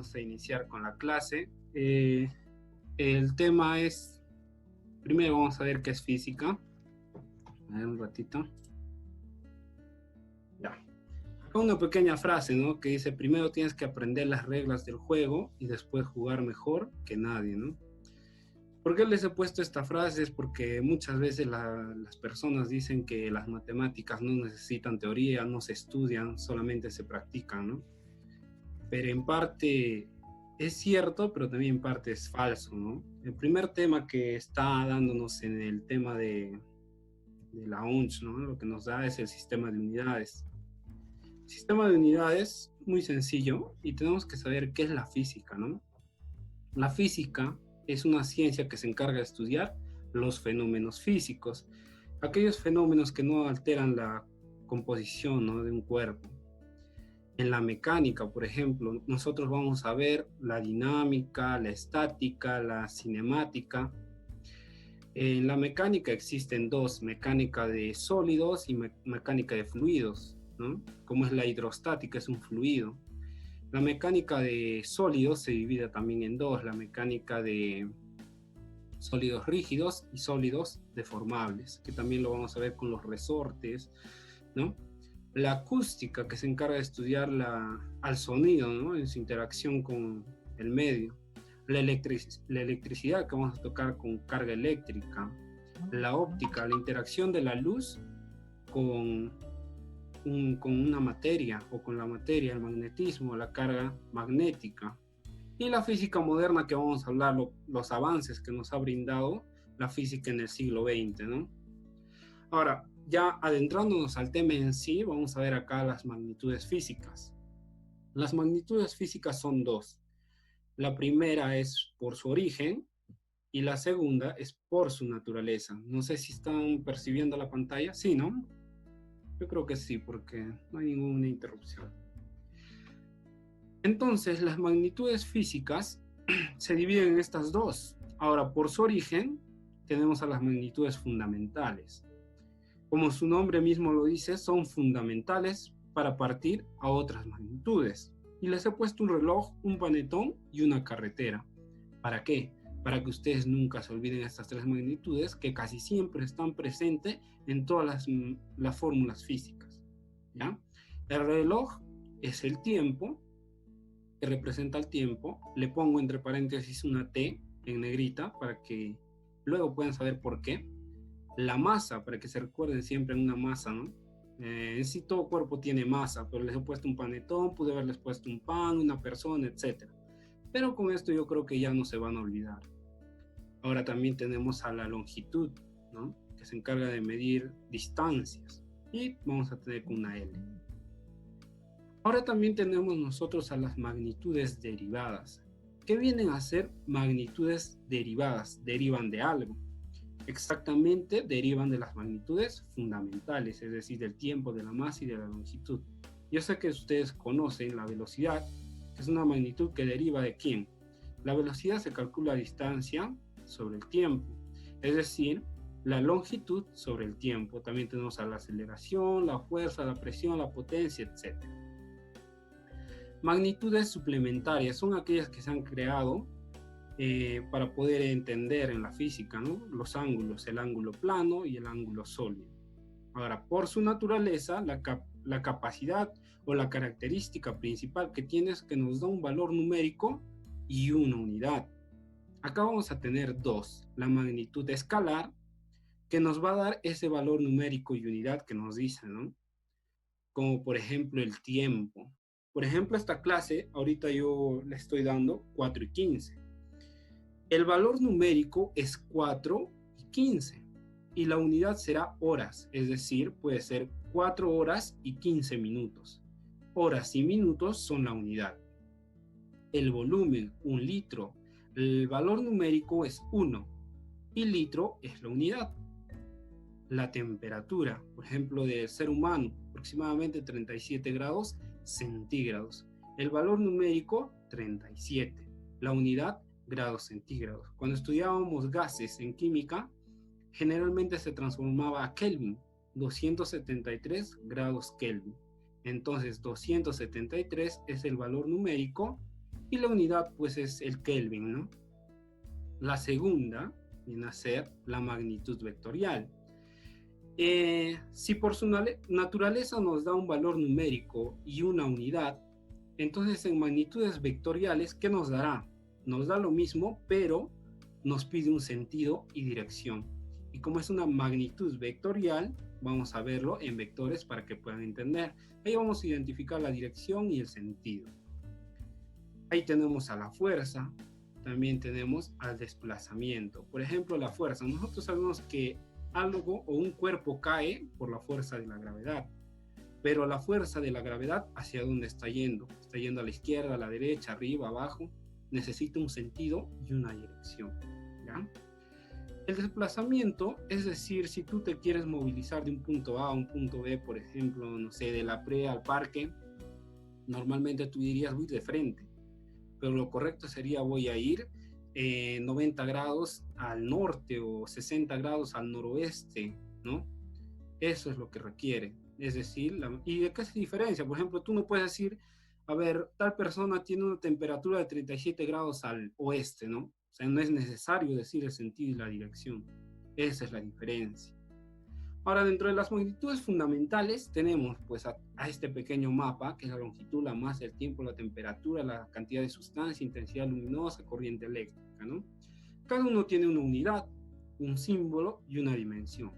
vamos a iniciar con la clase. El tema es, primero vamos a ver qué es física. A ver un ratito. Ya. Una pequeña frase, ¿no? Que dice, primero tienes que aprender las reglas del juego y después jugar mejor que nadie, ¿no? ¿Por qué les he puesto esta frase? Es porque muchas veces las personas dicen que las matemáticas no necesitan teoría, no se estudian, solamente se practican, ¿no? Pero en parte es cierto, pero también en parte es falso, ¿no? El primer tema que está dándonos en el tema de la ONCH, ¿no? Lo que nos da es el sistema de unidades. El sistema de unidades, muy sencillo, y tenemos que saber qué es la física, ¿no? La física es una ciencia que se encarga de estudiar los fenómenos físicos, aquellos fenómenos que no alteran la composición, ¿no?, de un cuerpo. En la mecánica, por ejemplo, nosotros vamos a ver la dinámica, la estática, la cinemática. En la mecánica existen dos, mecánica de sólidos y mecánica de fluidos, ¿no? Como es la hidrostática, es un fluido. La mecánica de sólidos se divide también en dos, la mecánica de sólidos rígidos y sólidos deformables, que también lo vamos a ver con los resortes, ¿no? La acústica, que se encarga de estudiar al sonido, ¿no?, en su interacción con el medio. La electricidad, que vamos a tocar con carga eléctrica. La óptica, la interacción de la luz con una materia o con la materia, el magnetismo, la carga magnética. Y la física moderna, que vamos a hablar, los avances que nos ha brindado la física en el siglo XX, ¿no? Ahora, ya adentrándonos al tema en sí, vamos a ver acá las magnitudes físicas. Las magnitudes físicas son dos. La primera es por su origen y la segunda es por su naturaleza. No sé si están percibiendo la pantalla. Sí, ¿no? Yo creo que sí, porque no hay ninguna interrupción. Entonces, las magnitudes físicas se dividen en estas dos. Ahora, por su origen, tenemos a las magnitudes fundamentales. Como su nombre mismo lo dice, son fundamentales para partir a otras magnitudes. Y les he puesto un reloj, un panetón y una carretera. ¿Para qué? Para que ustedes nunca se olviden estas tres magnitudes que casi siempre están presentes en todas las fórmulas físicas, ¿ya? El reloj es el tiempo, que representa el tiempo. Le pongo entre paréntesis una T en negrita para que luego puedan saber por qué. La masa, para que se recuerden siempre en una masa, ¿no? En sí todo cuerpo tiene masa, pero les he puesto un panetón, pude haberles puesto un pan, una persona, etc. Pero con esto yo creo que ya no se van a olvidar. Ahora también tenemos a la longitud, ¿no?, que se encarga de medir distancias. Y vamos a tener una L. Ahora también tenemos nosotros a las magnitudes derivadas. ¿Qué vienen a ser magnitudes derivadas? Derivan de algo. Exactamente, derivan de las magnitudes fundamentales, es decir, del tiempo, de la masa y de la longitud. Yo sé que ustedes conocen la velocidad, que es una magnitud que deriva de ¿quién? La velocidad se calcula a distancia sobre el tiempo, es decir, la longitud sobre el tiempo. También tenemos a la aceleración, la fuerza, la presión, la potencia, etc. Magnitudes suplementarias son aquellas que se han creado para poder entender en la física, ¿no?, los ángulos, el ángulo plano y el ángulo sólido. Ahora, por su naturaleza, la capacidad o la característica principal que tiene es que nos da un valor numérico y una unidad. Acá vamos a tener dos: la magnitud escalar, que nos va a dar ese valor numérico y unidad que nos dice, ¿no?, como por ejemplo el tiempo. Por ejemplo, esta clase, ahorita yo le estoy dando 4 y 15. El valor numérico es 4 y 15 y la unidad será horas, es decir, puede ser 4 horas y 15 minutos. Horas y minutos son la unidad. El volumen, 1 litro, el valor numérico es 1 y litro es la unidad. La temperatura, por ejemplo, del ser humano, aproximadamente 37 grados centígrados. El valor numérico, 37. La unidad, grados centígrados. Cuando estudiábamos gases en química, generalmente se transformaba a Kelvin, 273 grados Kelvin. Entonces, 273 es el valor numérico y la unidad pues es el Kelvin, ¿no? La segunda viene a ser la magnitud vectorial. Si por su naturaleza nos da un valor numérico y una unidad, entonces en magnitudes vectoriales, ¿qué nos dará? Nos da lo mismo, pero nos pide un sentido y dirección. Y como es una magnitud vectorial, vamos a verlo en vectores para que puedan entender. Ahí vamos a identificar la dirección y el sentido. Ahí tenemos a la fuerza, también tenemos al desplazamiento. Por ejemplo, la fuerza. Nosotros sabemos que algo o un cuerpo cae por la fuerza de la gravedad, pero la fuerza de la gravedad, ¿hacia dónde está yendo? Está yendo a la izquierda, a la derecha, arriba, abajo. Necesita un sentido y una dirección, ¿ya? El desplazamiento, es decir, si tú te quieres movilizar de un punto A a un punto B, por ejemplo, no sé, de la pre al parque, normalmente tú dirías voy de frente, pero lo correcto sería voy a ir 90 grados al norte o 60 grados al noroeste, ¿no? Eso es lo que requiere. Es decir, ¿y de qué se diferencia? Por ejemplo, tú no puedes decir, a ver, tal persona tiene una temperatura de 37 grados al oeste, ¿no? O sea, no es necesario decir el sentido y la dirección. Esa es la diferencia. Ahora, dentro de las magnitudes fundamentales tenemos pues a este pequeño mapa, que es la longitud, la masa, el tiempo, la temperatura, la cantidad de sustancia, intensidad luminosa, corriente eléctrica, ¿no? Cada uno tiene una unidad, un símbolo y una dimensión.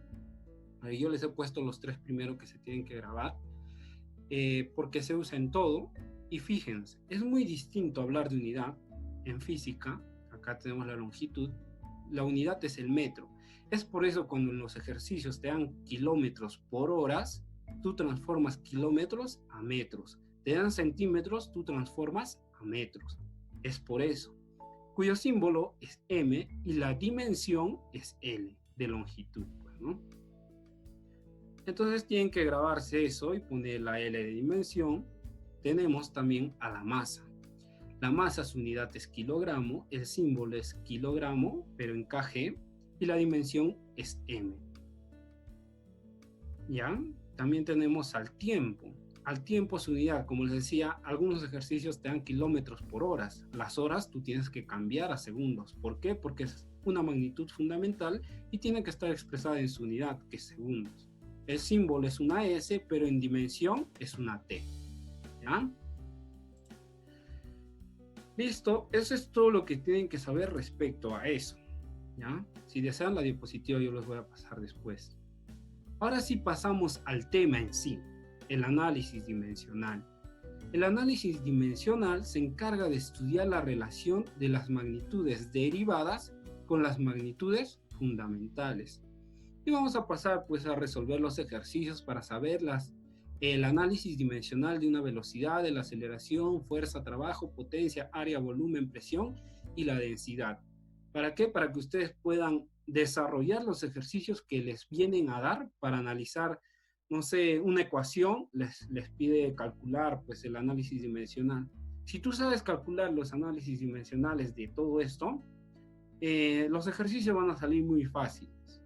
Ahí yo les he puesto los tres primeros que se tienen que grabar, porque se usa en todo. Y fíjense, es muy distinto hablar de unidad en física. Acá tenemos la longitud, la unidad es el metro. Es por eso cuando en los ejercicios te dan kilómetros por horas, tú transformas kilómetros a metros. Te dan centímetros, tú transformas a metros. Es por eso. Cuyo símbolo es m y la dimensión es L de longitud, pues, ¿no? Entonces tienen que grabarse eso y poner la L de dimensión. Tenemos también a la masa. La masa, su unidad es kilogramo, el símbolo es kilogramo, pero en kg, y la dimensión es m. ¿Ya? También tenemos al tiempo. Al tiempo, su unidad, como les decía, algunos ejercicios te dan kilómetros por horas. Las horas tú tienes que cambiar a segundos. ¿Por qué? Porque es una magnitud fundamental y tiene que estar expresada en su unidad, que es segundos. El símbolo es una S, pero en dimensión es una T. ¿Ya? Listo, eso es todo lo que tienen que saber respecto a eso. ¿Ya? Si desean la diapositiva yo los voy a pasar después. Ahora sí pasamos al tema en sí, el análisis dimensional. El análisis dimensional se encarga de estudiar la relación de las magnitudes derivadas con las magnitudes fundamentales. Y vamos a pasar pues a resolver los ejercicios para saber el análisis dimensional de una velocidad, de la aceleración, fuerza, trabajo, potencia, área, volumen, presión y la densidad. ¿Para qué? Para que ustedes puedan desarrollar los ejercicios que les vienen a dar para analizar, no sé, una ecuación, les pide calcular pues el análisis dimensional. Si tú sabes calcular los análisis dimensionales de todo esto, los ejercicios van a salir muy fácil.